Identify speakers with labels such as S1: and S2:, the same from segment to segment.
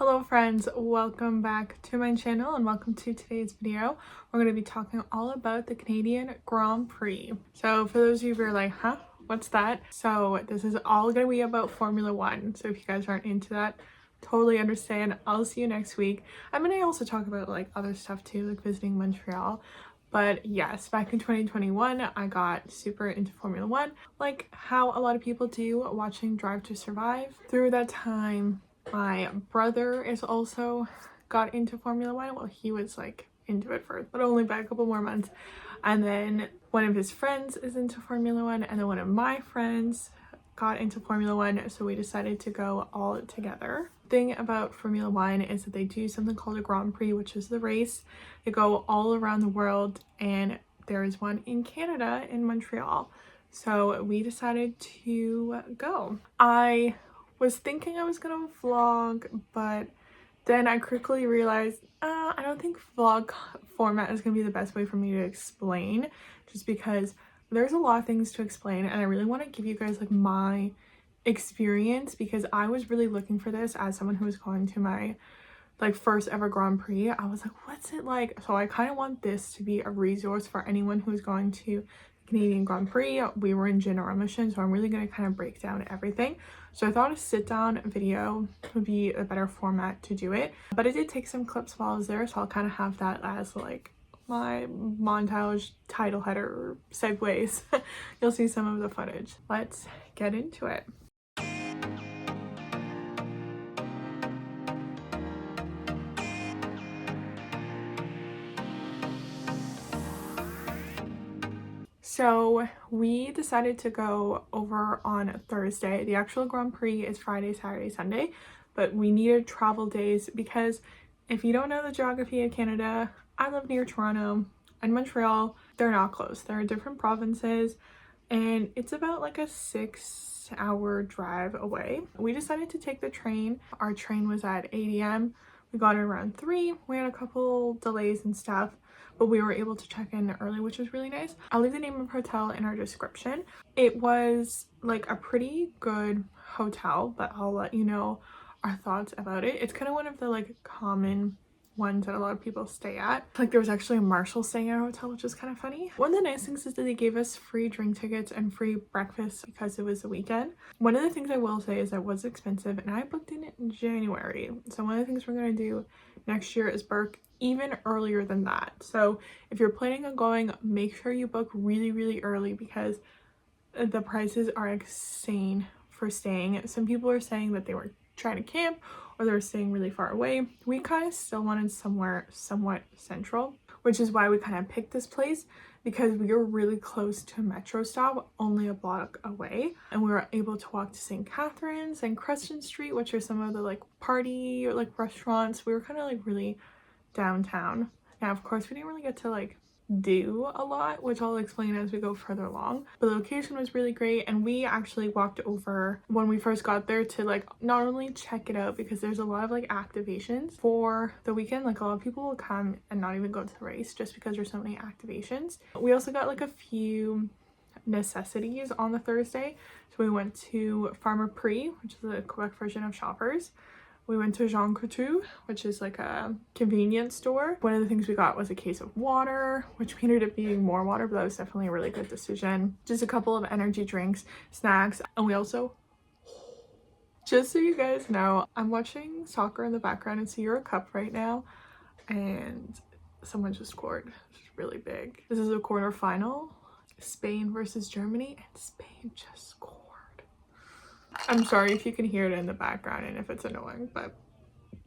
S1: Hello friends, welcome back to my channel and welcome to today's video. We're going to be talking all about the Canadian Grand Prix. So for those of you who are like, huh, what's that? So this is all going to be about Formula One. So if you guys aren't into that, totally understand. I'll see you next week. I'm going to also talk about like other stuff too, like visiting Montreal. But yes, back in 2021, I got super into Formula One, like how a lot of people do, watching Drive to Survive. Through that time, my brother is also got into Formula One. Well, he was like into it first, but only by a couple more months. And then one of his friends is into Formula One, and then one of my friends got into Formula One, so we decided to go all together. Thing about Formula One is that they do something called a Grand Prix, which is the race. They go all around the world, and there is one in Canada in Montreal. So we decided to go. I was thinking I was gonna vlog, but then I quickly realized I don't think vlog format is gonna be the best way for me to explain, just because there's a lot of things to explain and I really want to give you guys like my experience, because I was really looking for this as someone who was going to my like first ever Grand Prix. I was like, what's it like? So I kind of want this to be a resource for anyone who's going to Canadian Grand Prix. We were in general admission, so I'm really going to kind of break down everything. So I thought a sit down video would be a better format to do it, but I did take some clips while I was there, so I'll kind of have that as like my montage title header segues. You'll see some of the footage. Let's get into it. So we decided to go over on Thursday. The actual Grand Prix is Friday, Saturday, Sunday, but we needed travel days because if you don't know the geography of Canada, I live near Toronto and Montreal. They're not close. They're in different provinces, and it's about like a 6-hour drive away. We decided to take the train. Our train was at 8 a.m. We got it around 3. We had a couple delays and stuff, but we were able to check in early, which was really nice. I'll leave the name of hotel in our description. It was like a pretty good hotel, but I'll let you know our thoughts about it. It's kind of one of the like common ones that a lot of people stay at. Like there was actually a Marshall staying at our hotel, which is kind of funny. One of the nice things is that they gave us free drink tickets and free breakfast because it was a weekend. One of the things I will say is that it was expensive, and I booked in January. So one of the things we're going to do next year is book even earlier than that. So if you're planning on going, make sure you book really early, because the prices are insane for staying. Some people are saying that they were trying to camp or they're staying really far away. We kind of still wanted somewhere somewhat central, which is why we kind of picked this place, because we were really close to a metro stop, only a block away, and we were able to walk to St. Catharines and Crescent Street, which are some of the like party or like restaurants. We were kind of like really downtown. Now of course we didn't really get to like do a lot, which I'll explain as we go further along. The location was really great, and we actually walked over when we first got there to like not only check it out, because there's a lot of like activations for the weekend. Like a lot of people will come and not even go to the race just because there's so many activations. We also got like a few necessities on the Thursday. So we went to Farmer Prix, which is the Quebec version of Shoppers. We went to Jean Coutu, which is like a convenience store. One of the things we got was a case of water, which we ended up needing more water, but that was definitely a really good decision. Just a couple of energy drinks, snacks, and we also, just so you guys know, I'm watching soccer in the background. It's the Euro Cup right now, and someone just scored. It's really big. This is a quarterfinal, Spain versus Germany, and Spain just scored. I'm sorry if you can hear it in the background and if it's annoying, but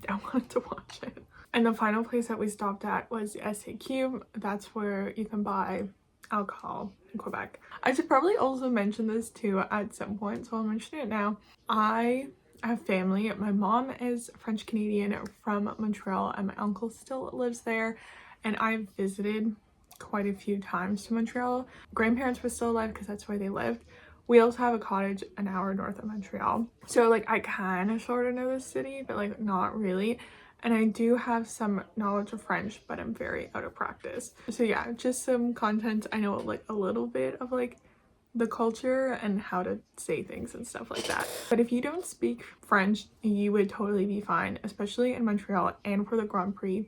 S1: I wanted to watch it. And the final place that we stopped at was SAQ. That's where you can buy alcohol in Quebec. I should probably also mention this too at some point, so I'll mention it now. I have family. My mom is French Canadian from Montreal, and my uncle still lives there, and I've visited quite a few times to Montreal. Grandparents were still alive because that's where they lived. We also have a cottage an hour north of Montreal. So like I kind of sort of know the city, but like not really. And I do have some knowledge of French, but I'm very out of practice. So yeah, just some content. I know like a little bit of like the culture and how to say things and stuff like that. But if you don't speak French, you would totally be fine, especially in Montreal. And for the Grand Prix,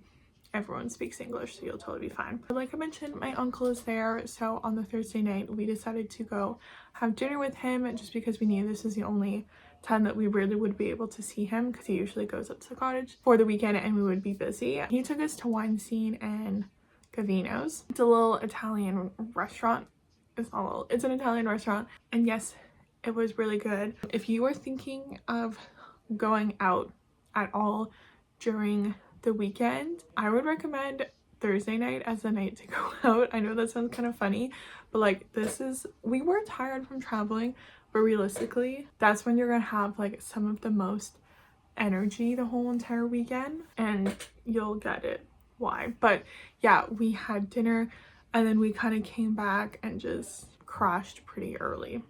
S1: everyone speaks English, so you'll totally be fine. But like I mentioned, my uncle is there, so on the Thursday night we decided to go have dinner with him, just because we knew this is the only time that we really would be able to see him, because he usually goes up to the cottage for the weekend and we would be busy. He took us to Wienstein and Gavino's. It's a little Italian restaurant. It's an Italian restaurant, and yes, it was really good. If you are thinking of going out at all during the weekend, I would recommend Thursday night as the night to go out. I know that sounds kind of funny, but like, we were tired from traveling, but realistically that's when you're gonna have like some of the most energy the whole entire weekend, and you'll get it why. But yeah, we had dinner and then we kind of came back and just crashed pretty early.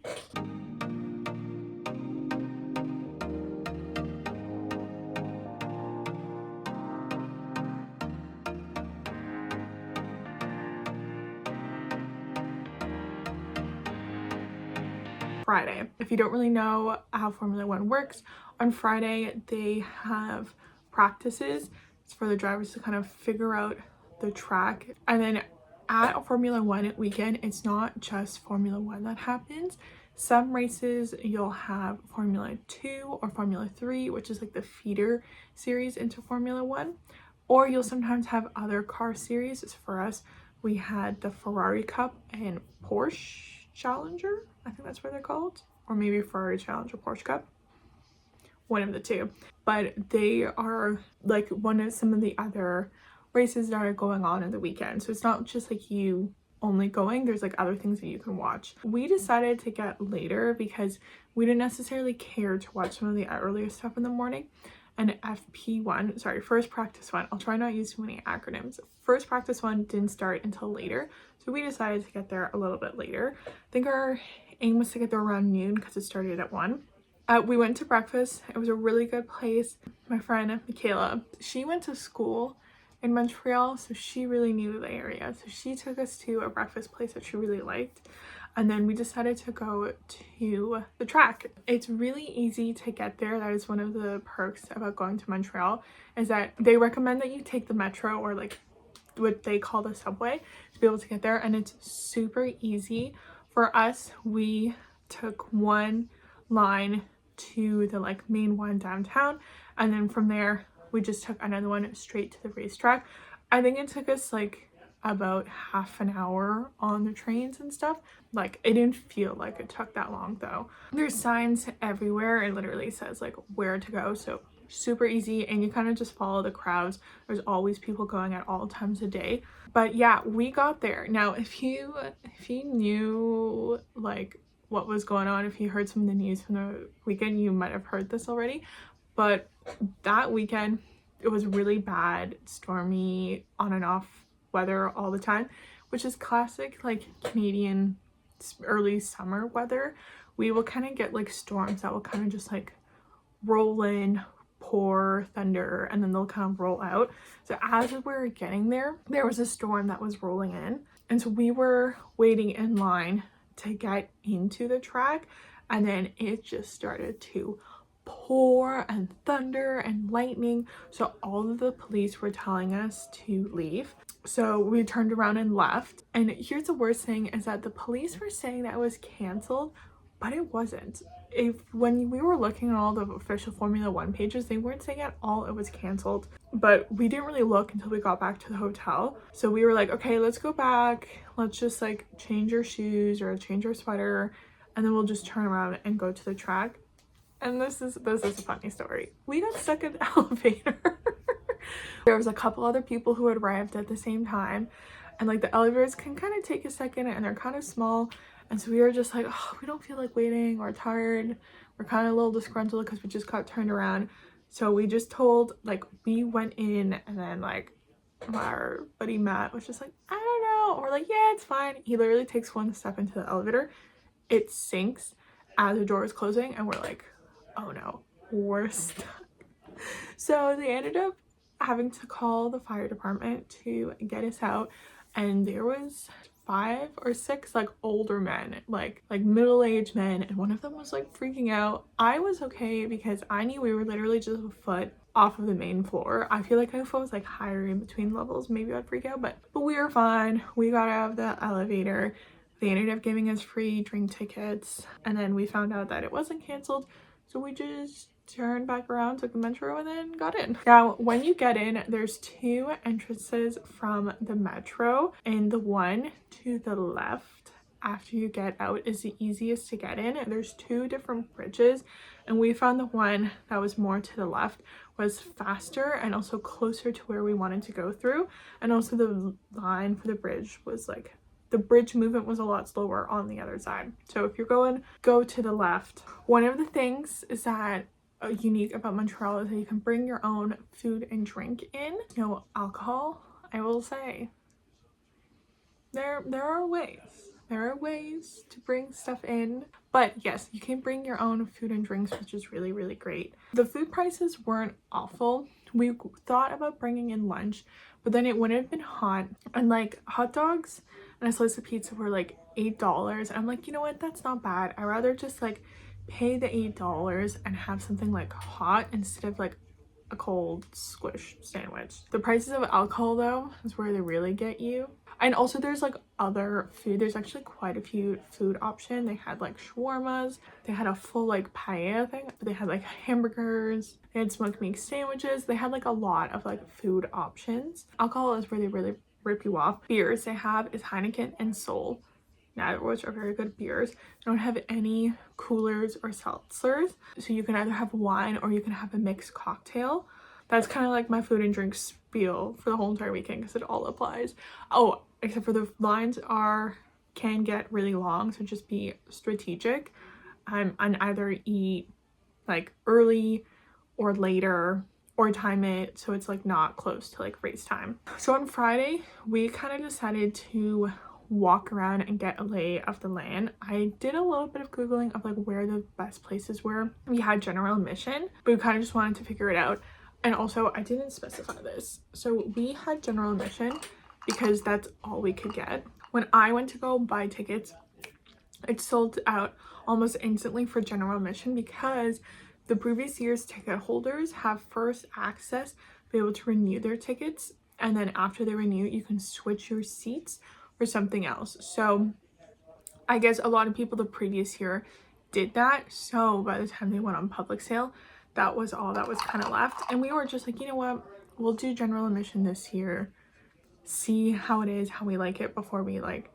S1: Friday. If you don't really know how Formula One works, on Friday they have practices. It's for the drivers to kind of figure out the track. And then at Formula One weekend, it's not just Formula One that happens. Some races you'll have Formula 2 or Formula 3, which is like the feeder series into Formula One. Or you'll sometimes have other car series. So for us, we had the Ferrari Cup and Porsche Challenger. I think that's what they're called. Or maybe Ferrari Challenger, Porsche Cup. One of the two. But they are like some of the other races that are going on in the weekend. So it's not just like you only going, there's like other things that you can watch. We decided to get later because we didn't necessarily care to watch some of the earlier stuff in the morning. And first practice one, I'll try not to use too many acronyms. First practice one didn't start until later, so we decided to get there a little bit later. I think our aim was to get there around noon because it started at 1. We went to breakfast. It was a really good place. My friend Michaela, she went to school in Montreal, so she really knew the area. So she took us to a breakfast place that she really liked. And then we decided to go to the track. It's really easy to get there. That is one of the perks about going to Montreal, is that they recommend that you take the metro, or like what they call the subway, to be able to get there. And it's super easy. For us, we took one line to the like main one downtown, and then from there we just took another one straight to the racetrack. I think it took us like about half an hour on the trains and stuff. Like, it didn't feel like it took that long though. There's signs everywhere. It literally says like where to go, so super easy, and you kind of just follow the crowds. There's always people going at all times of day. But yeah, we got there. Now if you knew like what was going on, if you heard some of the news from the weekend, you might have heard this already, but that weekend it was really bad, stormy, on and off weather all the time, which is classic like Canadian early summer weather. We will kind of get like storms that will kind of just like roll in, pour, thunder, and then they'll kind of roll out. So as we were getting there, there was a storm that was rolling in, and so we were waiting in line to get into the track, and then it just started to pour and thunder and lightning. So all of the police were telling us to leave. So we turned around and left. And here's the worst thing, is that the police were saying that it was canceled, but it wasn't. When we were looking at all the official Formula One pages, they weren't saying at all it was canceled. But we didn't really look until we got back to the hotel. So we were like, okay, let's go back. Let's just like change our shoes or change our sweater, and then we'll just turn around and go to the track. And this is a funny story. We got stuck in the elevator. There was a couple other people who had arrived at the same time, and like the elevators can kind of take a second and they're kind of small. And so we were just like, oh, we don't feel like waiting, we're tired, we're kind of a little disgruntled because we just got turned around. So we just told, like, we went in, and then like our buddy Matt was just like, I don't know. We're like, yeah, it's fine. He literally takes one step into the elevator, it sinks as the door is closing, and we're like, oh no, we're stuck. So they ended up having to call the fire department to get us out, and there was 5 or 6 like older men, like middle-aged men, and one of them was like freaking out. I was okay because I knew we were literally just a foot off of the main floor. I feel like if I was like higher in between levels, maybe I'd freak out, but we were fine. We got out of the elevator. They ended up giving us free drink tickets, and then we found out that it wasn't canceled, so we just turned back around, took the metro, and then got in. Now, when you get in, there's 2 entrances from the metro, and the one to the left after you get out is the easiest to get in. There's 2 different bridges, and we found the one that was more to the left was faster and also closer to where we wanted to go through, and also the line for the bridge was like, the bridge movement was a lot slower on the other side. So if you're going, go to the left. One of the things is that unique about Montreal is that you can bring your own food and drink in. No alcohol. I will say there are ways to bring stuff in, but yes, you can bring your own food and drinks, which is really, really great. The food prices weren't awful. We thought about bringing in lunch, but then it wouldn't have been hot, and like hot dogs and a slice of pizza were like $8, and I'm like, you know what, that's not bad. I'd rather just like pay the $8 and have something like hot instead of like a cold squish sandwich. The prices of alcohol though is where they really get you. And also there's like other food. There's actually quite a few food options. They had like shawarmas, they had a full like paella thing, they had like hamburgers, they had smoked meat sandwiches, they had like a lot of like food options. Alcohol is where they really rip you off. Beers they have is Heineken and Sol, neither of which are very good beers. They don't have any coolers or seltzers, so you can either have wine or you can have a mixed cocktail. That's kind of like my food and drink spiel for the whole entire weekend because it all applies. Oh, except for the lines can get really long, so just be strategic and either eat like early or later, or time it so it's like not close to like race time. So on Friday we kind of decided to walk around and get a lay of the land. I did a little bit of googling of like where the best places were. We had general admission, but we kind of just wanted to figure it out. And also I didn't specify this, so we had general admission because that's all we could get. When I went to go buy tickets, it sold out almost instantly for general admission because the previous year's ticket holders have first access to be able to renew their tickets, and then after they renew you can switch your seats for something else. So I guess a lot of people the previous year did that, so by the time they went on public sale, that was all that was kind of left, and we were just like, you know what, we'll do general admission this year, see how it is, how we like it, before we like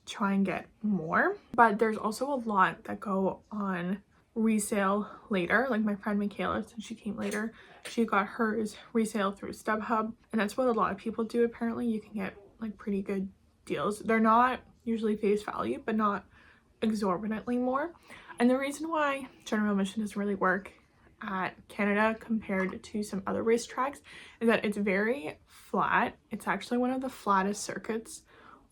S1: try and get more. But there's also a lot that go on resale later. Like my friend Michaela, since she came later, she got hers resale through StubHub, and that's what a lot of people do. Apparently you can get like pretty good deals. They're not usually face value, but not exorbitantly more. And the reason why general admission doesn't really work at Canada compared to some other racetracks is that it's very flat. It's actually one of the flattest circuits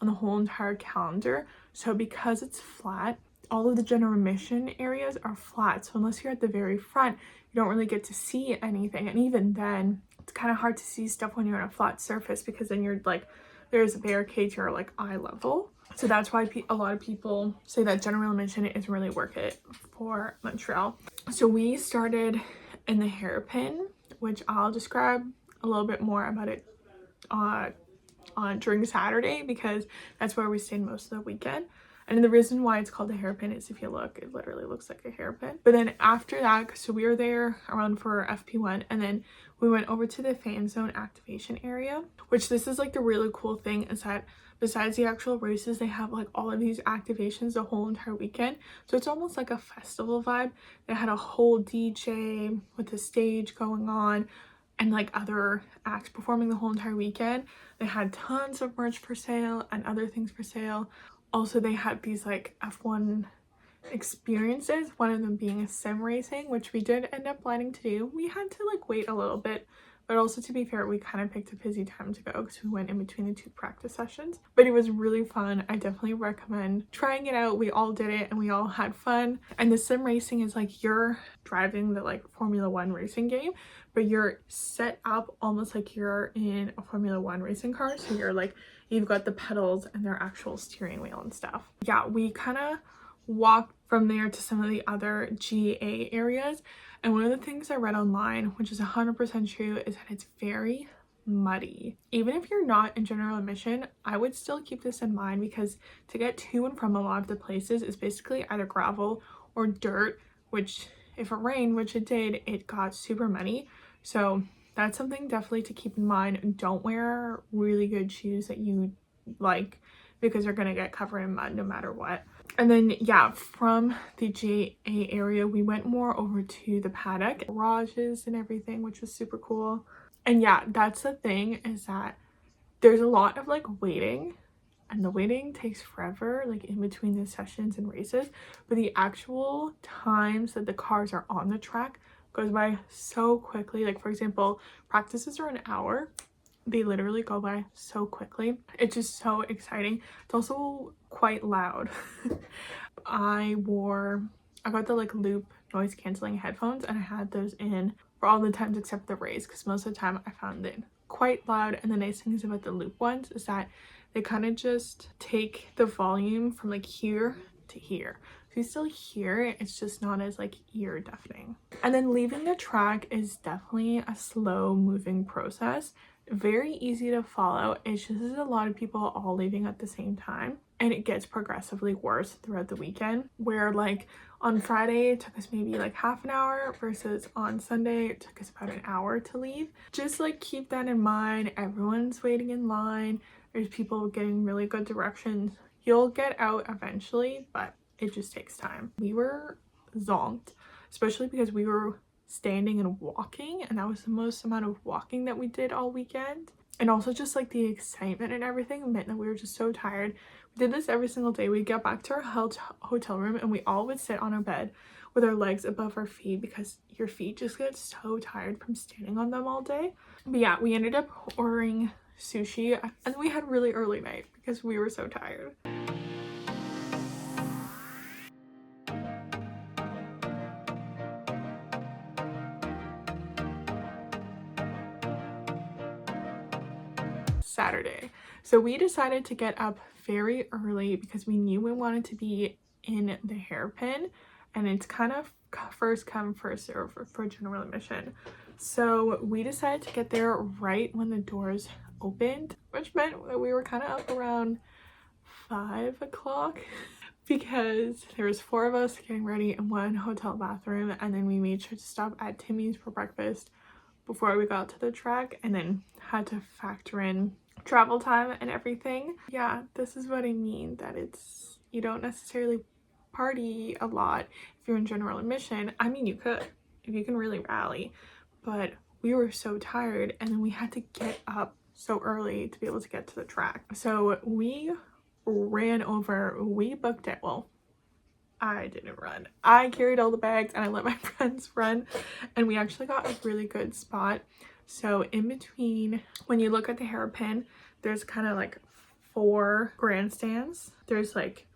S1: on the whole entire calendar. So because it's flat, all of the general admission areas are flat, so unless you're at the very front, you don't really get to see anything. And even then, it's kind of hard to see stuff when you're on a flat surface, because then you're like, there's a barricade to your like eye level. So that's why a lot of people say that general admission is really worth it for Montreal. So we started in the hairpin, which I'll describe a little bit more about it on during Saturday, because that's where we stayed most of the weekend. And the reason why it's called a hairpin is if you look, it literally looks like a hairpin. But then after that, so we were there around for FP1, and then we went over to the fan zone activation area, which this is like the really cool thing, is that besides the actual races, they have like all of these activations the whole entire weekend. So it's almost like a festival vibe. They had a whole DJ with a stage going on and like other acts performing the whole entire weekend. They had tons of merch for sale and other things for sale. Also, they had these like F1 experiences, one of them being a sim racing, which we did end up planning to do. We had to like wait a little bit But also, to be fair, we kind of picked a busy time to go because we went in between the 2 practice sessions. But it was really fun. I definitely recommend trying it out. We all did it and we all had fun. And the sim racing is like you're driving the like Formula 1 racing game, but you're set up almost like you're in a Formula 1 racing car. So you're like, you've got the pedals and their actual steering wheel and stuff. Yeah, we kind of walked from there to some of the other GA areas. And one of the things I read online, which is 100% true, is that it's very muddy. Even if you're not in general admission, I would still keep this in mind because to get to and from a lot of the places is basically either gravel or dirt, which if it rained, which it did, it got super muddy. So that's something definitely to keep in mind. Don't wear really good shoes that you like because they're gonna get covered in mud no matter what. And then yeah, from the GA area we went more over to the paddock, garages and everything, which was super cool. And yeah, that's the thing, is that there's a lot of like waiting, and the waiting takes forever, like in between the sessions and races, but the actual times that the cars are on the track goes by so quickly. Like for example, practices are an hour. They literally go by so quickly. It's just so exciting. It's also quite loud. I got the like loop noise canceling headphones, and I had those in for all the times except the race because most of the time I found it quite loud. And the nice thing is about the loop ones is that they kind of just take the volume from like here to here. So you still hear it, it's just not as like ear deafening. And then leaving the track is definitely a slow moving process. Very easy to follow. It's just a lot of people all leaving at the same time, and it gets progressively worse throughout the weekend, where like on Friday it took us maybe like half an hour versus on Sunday it took us about an hour to leave. Just like keep that in mind. Everyone's waiting in line. There's people getting really good directions. You'll get out eventually, but it just takes time. We were zonked, especially because we were standing and walking, and that was the most amount of walking that we did all weekend. And also just like the excitement and everything meant that we were just so tired. We did this every single day. We'd get back to our hotel room and we all would sit on our bed with our legs above our feet because your feet just get so tired from standing on them all day. But yeah, we ended up ordering sushi, and we had really early night because we were so tired. Saturday. So we decided to get up very early because we knew we wanted to be in the hairpin, and it's kind of first come first serve for general admission. So we decided to get there right when the doors opened, which meant that we were kind of up around 5 o'clock because there was 4 of us getting ready in one hotel bathroom, and then we made sure to stop at Timmy's for breakfast before we got to the track, and then had to factor in travel time and everything. Yeah, this is what I mean, that it's, you don't necessarily party a lot if you're in general admission. I mean, you could if you can really rally, but we were so tired, and then we had to get up so early to be able to get to the track. So we ran over, we booked it. Well, I didn't run. I carried all the bags and I let my friends run, and we actually got a really good spot. So in between, when you look at the hairpin, there's kind of like 4 grandstands. There's like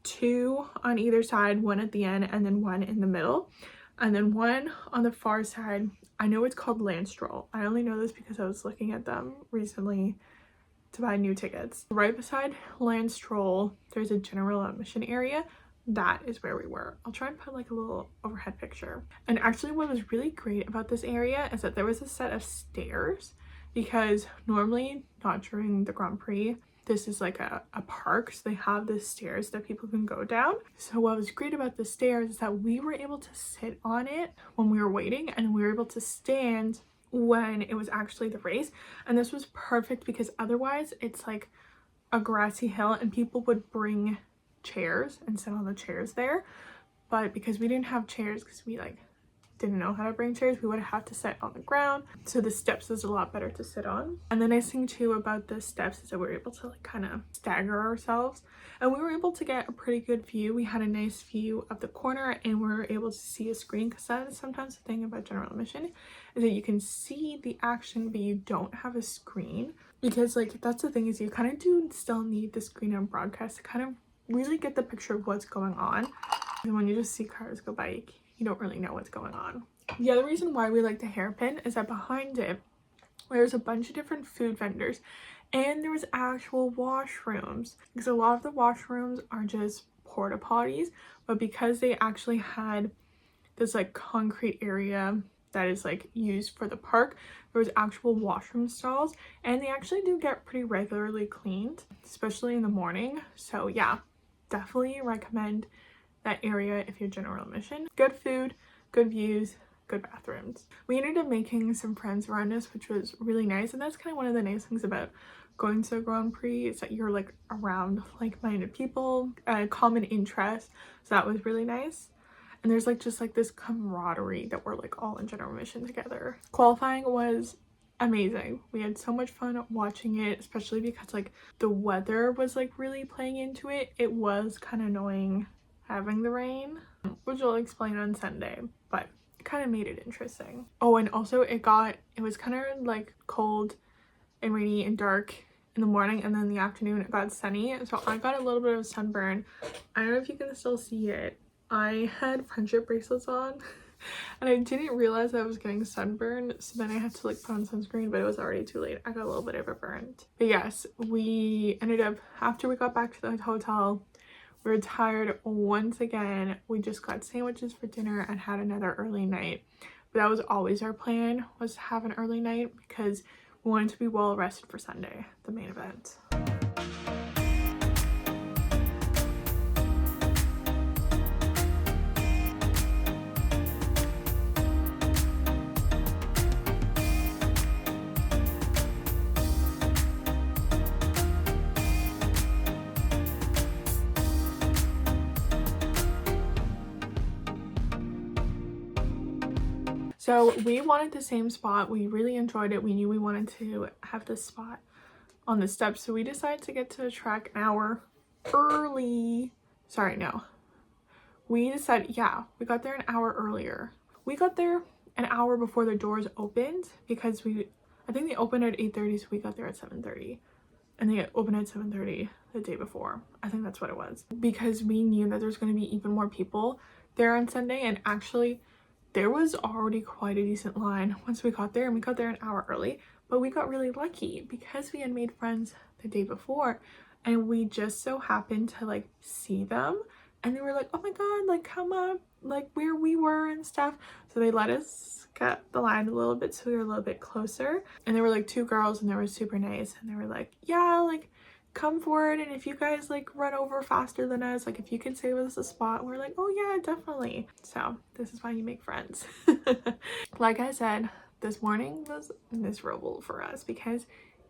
S1: 2 on either side, 1 at the end and then 1 in the middle, and then 1 on the far side. I know it's called Land Stroll. I only know this because I was looking at them recently to buy new tickets. Right beside Land Stroll, there's a general admission area. That is where we were. I'll try and put like a little overhead picture. And actually what was really great about this area is that there was a set of stairs, because normally, not during the Grand Prix, this is like a park, so they have the stairs that people can go down. So what was great about the stairs is that we were able to sit on it when we were waiting, and we were able to stand when it was actually the race. And this was perfect because otherwise it's like a grassy hill and people would bring chairs and sit on the chairs there, but because we didn't have chairs because we like didn't know how to bring chairs, we would have to sit on the ground. So the steps is a lot better to sit on. And the nice thing too about the steps is that we're able to like kind of stagger ourselves, and we were able to get a pretty good view. We had a nice view of the corner, and we were able to see a screen, because that is sometimes the thing about general admission, is that you can see the action but you don't have a screen, because like that's the thing, is you kind of do still need the screen on broadcast to kind of really get the picture of what's going on. And when you just see cars go by, you don't really know what's going on. The other reason why we like the hairpin is that behind it there's a bunch of different food vendors, and there was actual washrooms, because a lot of the washrooms are just porta potties, but because they actually had this like concrete area that is like used for the park, there was actual washroom stalls, and they actually do get pretty regularly cleaned, especially in the morning. So yeah, definitely recommend that area if you're general admission. Good food, good views, good bathrooms. We ended up making some friends around us, which was really nice, and that's kind of one of the nice things about going to a Grand Prix, is that you're like around like-minded people, common interests. So that was really nice. And there's like just like this camaraderie that we're like all in general admission together. Qualifying was amazing. We had so much fun watching it, especially because like the weather was like really playing into it. It was kind of annoying having the rain, which I'll explain on Sunday, but it kind of made it interesting. Oh, and also it was kind of like cold and rainy and dark in the morning, and then in the afternoon it got sunny, so I got a little bit of sunburn. I don't know if you can still see it. I had friendship bracelets on and I didn't realize I was getting sunburned, so then I had to like put on sunscreen, but it was already too late. I got a little bit of it burned. But yes, we ended up, after we got back to the hotel, we were tired once again. We just got sandwiches for dinner and had another early night. But that was always our plan, was to have an early night, because we wanted to be well rested for Sunday, the main event. So we wanted the same spot. We really enjoyed it. We knew we wanted to have this spot on the steps, so we decided to get to the track an hour early. Sorry, no. We decided, yeah, we got there an hour earlier. We got there an hour before the doors opened, because I think they opened at 8:30, so we got there at 7:30. And they opened at 7:30 the day before. I think that's what it was. Because we knew that there's going to be even more people there on Sunday, and actually there was already quite a decent line once we got there, and we got there an hour early. But we got really lucky because we had made friends the day before, and we just so happened to like see them, and they were like, oh my god, like come up like where we were and stuff. So they let us get the line a little bit, so we were a little bit closer. And there were like two girls, and they were super nice, and they were like, yeah, like come forward, and if you guys like run over faster than us, like if you can save us a spot. We're like, oh yeah, definitely. So this is why you make friends. Like I said, this morning was miserable for us because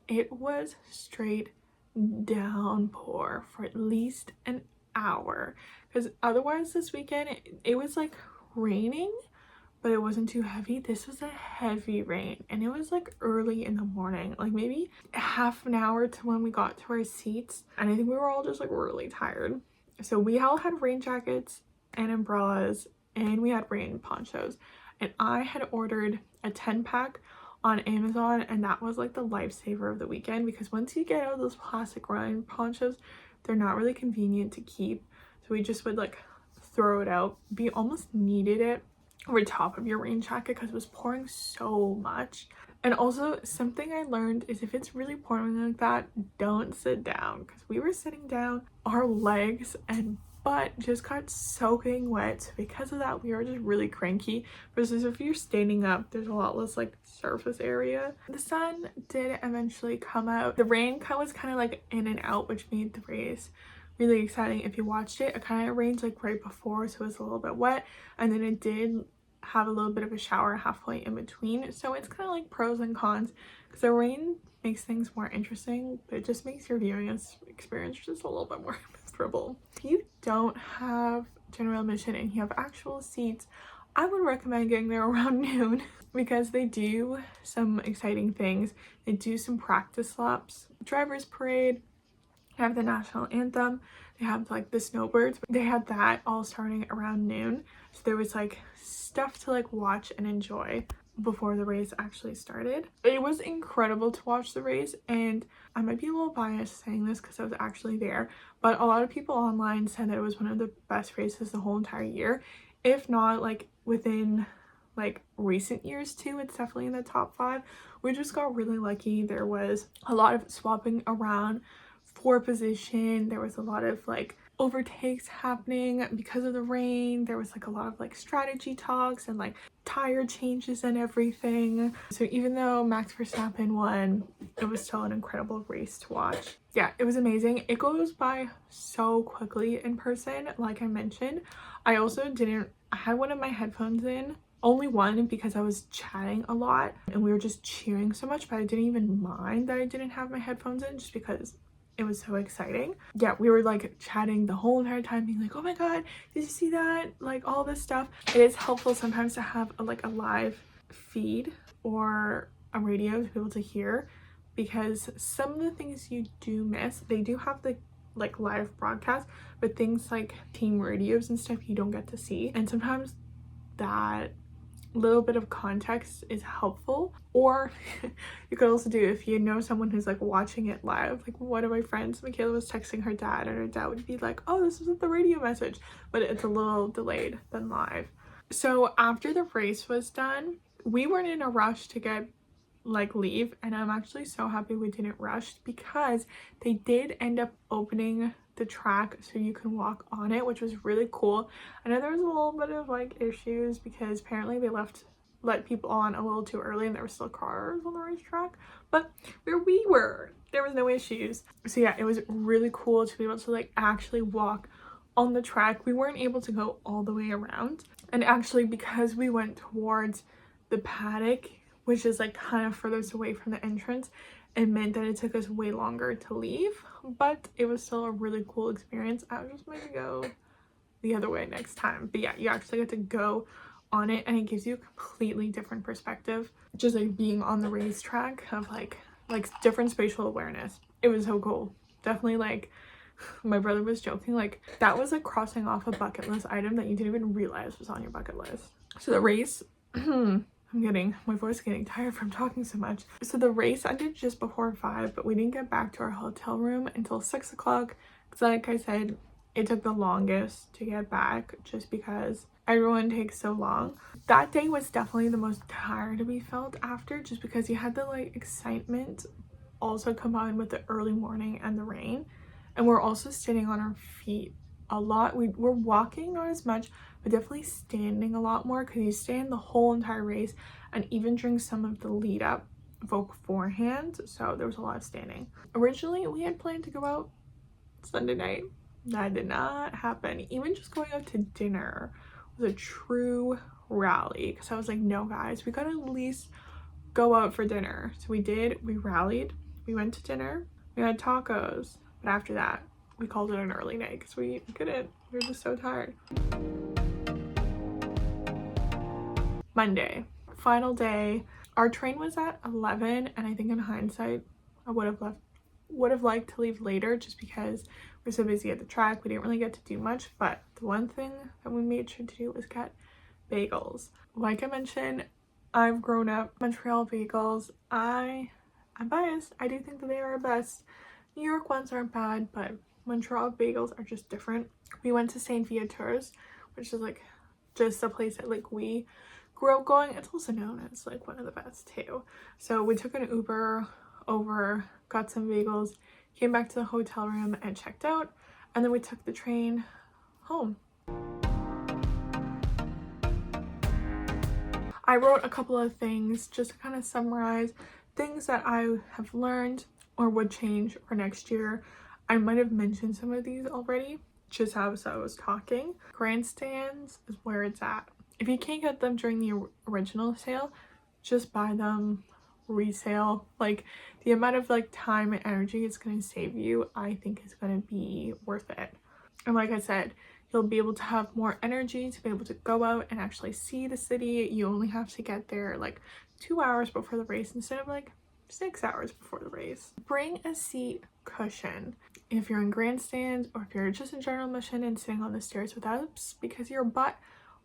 S1: it was straight downpour for at least an hour, because otherwise this weekend it was like raining, but it wasn't too heavy. This was a heavy rain, and it was like early in the morning, like maybe half an hour to when we got to our seats, and I think we were all just like really tired. So we all had rain jackets and umbrellas, and we had rain ponchos, and I had ordered a 10-pack on Amazon, and that was like the lifesaver of the weekend, because once you get out of those plastic rain ponchos, they're not really convenient to keep. So we just would like throw it out. We almost needed it over top of your rain jacket because it was pouring so much. And also something I learned is if it's really pouring like that, don't sit down, because we were sitting down, our legs and butt just got soaking wet. So because of that, we were just really cranky, versus if you're standing up, there's a lot less like surface area. The sun did eventually come out. The rain was kind of like in and out, which made the race really exciting. If you watched it, it kind of rained like right before, so it was a little bit wet, and then it did have a little bit of a shower halfway in between. So it's kind of like pros and cons, because the rain makes things more interesting, but it just makes your viewing experience just a little bit more miserable. If you don't have general admission and you have actual seats, I would recommend getting there around noon because they do some exciting things. They do some practice laps, driver's parade, they have the national anthem, they have like the snowbirds. They had that all starting around noon. So there was like stuff to like watch and enjoy before the race actually started. It was incredible to watch the race, and I might be a little biased saying this because I was actually there, but a lot of people online said that it was one of the best races the whole entire year, if not like within like recent years too. It's definitely in the top 5. We just got really lucky. There was a lot of swapping around for position. There was a lot of like overtakes happening because of the rain. There was like a lot of like strategy talks and like tire changes and everything. So even though Max Verstappen won, it was still an incredible race to watch. Yeah, it was amazing. It goes by so quickly in person. Like I mentioned, I had one of my headphones in, only one, because I was chatting a lot and we were just cheering so much, but I didn't even mind that I didn't have my headphones in just because it was so exciting. Yeah, we were like chatting the whole entire time, being like, oh my god, did you see that? Like all this stuff. It is helpful sometimes to have a live feed or a radio to be able to hear, because some of the things you do miss, they do have the like live broadcast, but things like team radios and stuff you don't get to see, and sometimes that little bit of context is helpful. Or you could also do, if you know someone who's like watching it live, like one of my friends, Michaela, was texting her dad, and her dad would be like, oh, this isn't the radio message, but it's a little delayed than live. So after the race was done, we weren't in a rush to get like leave, and I'm actually so happy we didn't rush, because they did end up opening the track so you can walk on it, which was really cool. I know there was a little bit of like issues because apparently they let people on a little too early and there were still cars on the racetrack, but where we were, there was no issues. So yeah, it was really cool to be able to like actually walk on the track. We weren't able to go all the way around, and actually because we went towards the paddock, which is like kind of furthest away from the entrance, it meant that it took us way longer to leave, but it was still a really cool experience. I was just going to go the other way next time. But yeah, you actually get to go on it, and it gives you a completely different perspective, just like being on the racetrack, of like different spatial awareness. It was so cool. Definitely, like, my brother was joking, like that was like crossing off a bucket list item that you didn't even realize was on your bucket list. So the race my voice is getting tired from talking so much. So the race ended just before 5, but we didn't get back to our hotel room until 6 o'clock, because like I said, it took the longest to get back just because everyone takes so long. That day was definitely the most tired we felt after, just because you had the like excitement also combined with the early morning and the rain, and we're also sitting on our feet a lot. We're walking not as much, but definitely standing a lot more, because you stand the whole entire race and even during some of the lead up beforehand. So there was a lot of standing. Originally we had planned to go out Sunday night. That did not happen. Even just going out to dinner was a true rally, because I was like, no guys, we gotta at least go out for dinner. So we did. We rallied, we went to dinner, we had tacos, but after that we called it an early night because we couldn't. We were just so tired. Monday, final day. Our train was at 11, and I think in hindsight I would have liked to leave later, just because we're so busy at the track. We didn't really get to do much, but the one thing that we made sure to do was get bagels. Like I mentioned, I've grown up Montreal bagels. I'm biased. I do think that they are best. New York ones aren't bad, but Montreal bagels are just different. We went to St. Viateur's, which is like just a place that like we grew up going. It's also known as like one of the best too. So we took an Uber over, got some bagels, came back to the hotel room and checked out, and then we took the train home. I wrote a couple of things just to kind of summarize things that I have learned or would change for next year. I might have mentioned some of these already, just as I was talking. Grandstands is where it's at. If you can't get them during the original sale, just buy them resale. Like, the amount of like time and energy it's going to save you, I think is going to be worth it. And like I said, you'll be able to have more energy to be able to go out and actually see the city. You only have to get there like 2 hours before the race instead of like 6 hours before the race. Bring a seat cushion if you're in grandstand or if you're just in general admission and sitting on the stairs with us, because your butt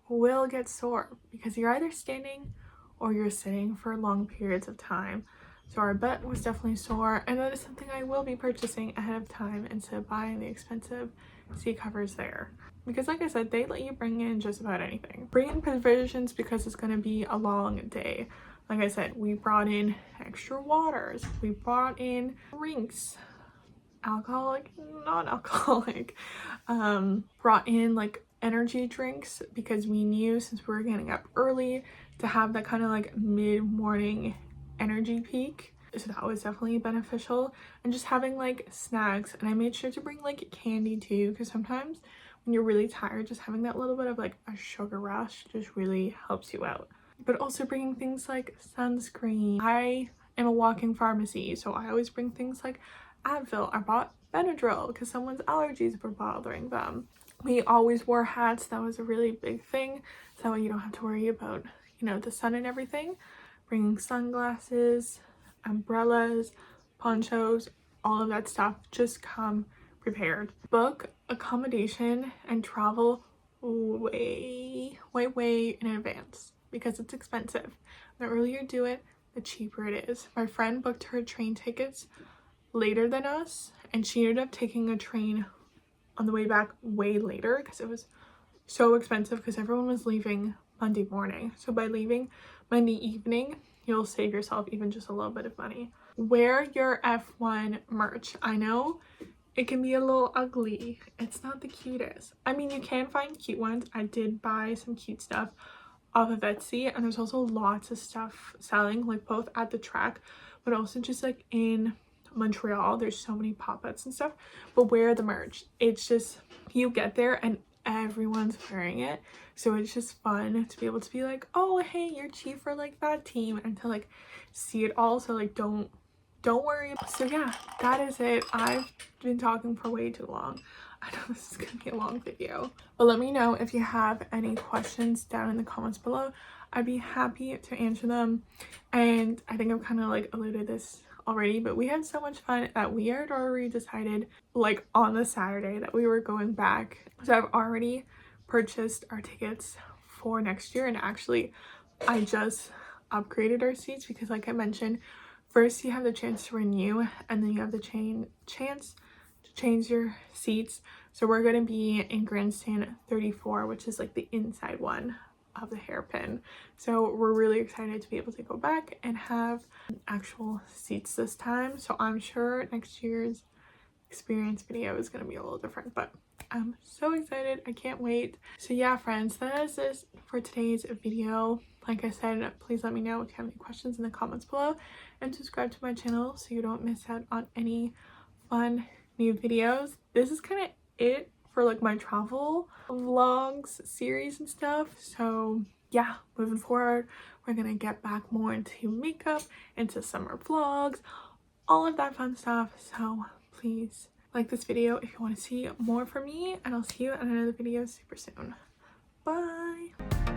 S1: will get sore because you're either standing or you're sitting for long periods of time. So our butt was definitely sore, and that is something I will be purchasing ahead of time instead of buying the expensive seat covers there, because like I said, they let you bring in just about anything. Bring in provisions because it's going to be a long day. Like I said, we brought in extra waters, we brought in drinks, alcoholic, non-alcoholic, brought in like energy drinks because we knew since we were getting up early to have that kind of like mid-morning energy peak, so that was definitely beneficial. And just having like snacks, and I made sure to bring like candy too, because sometimes when you're really tired, just having that little bit of like a sugar rush just really helps you out. But also bringing things like sunscreen. I am a walking pharmacy, so I always bring things like Advil. I bought Benadryl because someone's allergies were bothering them. We always wore hats. That was a really big thing, so that way you don't have to worry about, you know, the sun and everything. Bringing sunglasses, umbrellas, ponchos, all of that stuff. Just come prepared. Book accommodation and travel way in advance because it's expensive. The earlier you do it, the cheaper it is. My friend booked her train tickets later than us, and she ended up taking a train on the way back way later because it was so expensive because everyone was leaving Monday morning. So by leaving Monday evening, you'll save yourself even just a little bit of money. Wear your F1 merch. I know it can be a little ugly. It's not the cutest. I mean, you can find cute ones. I did buy some cute stuff off of Etsy, and there's also lots of stuff selling, like both at the track, but also just like in Montreal. There's so many pop-ups and stuff, but wear the merch. It's just, you get there and everyone's wearing it, so it's just fun to be able to be like, oh hey, you're cheap for like that team, and to like see it all. So like don't worry. So yeah, that is it. I've been talking for way too long. I know this is gonna be a long video, but let me know if you have any questions down in the comments below. I'd be happy to answer them. And I think I've kind of like alluded this already, but we had so much fun that we had already decided like on the Saturday that we were going back. So I've already purchased our tickets for next year, and actually I just upgraded our seats because like I mentioned, first you have the chance to renew, and then you have the chance to change your seats. So we're going to be in grandstand 34, which is like the inside one of the hairpin. So we're really excited to be able to go back and have actual seats this time. So I'm sure next year's experience video is going to be a little different, but I'm so excited. I can't wait. So yeah, friends, that is it for today's video. Like I said, please let me know if you have any questions in the comments below, and subscribe to my channel so you don't miss out on any fun new videos. This is kind of it for like my travel vlogs series and stuff. So yeah, moving forward, we're gonna get back more into makeup, into summer vlogs, all of that fun stuff. So please like this video if you want to see more from me, and I'll see you in another video super soon. Bye.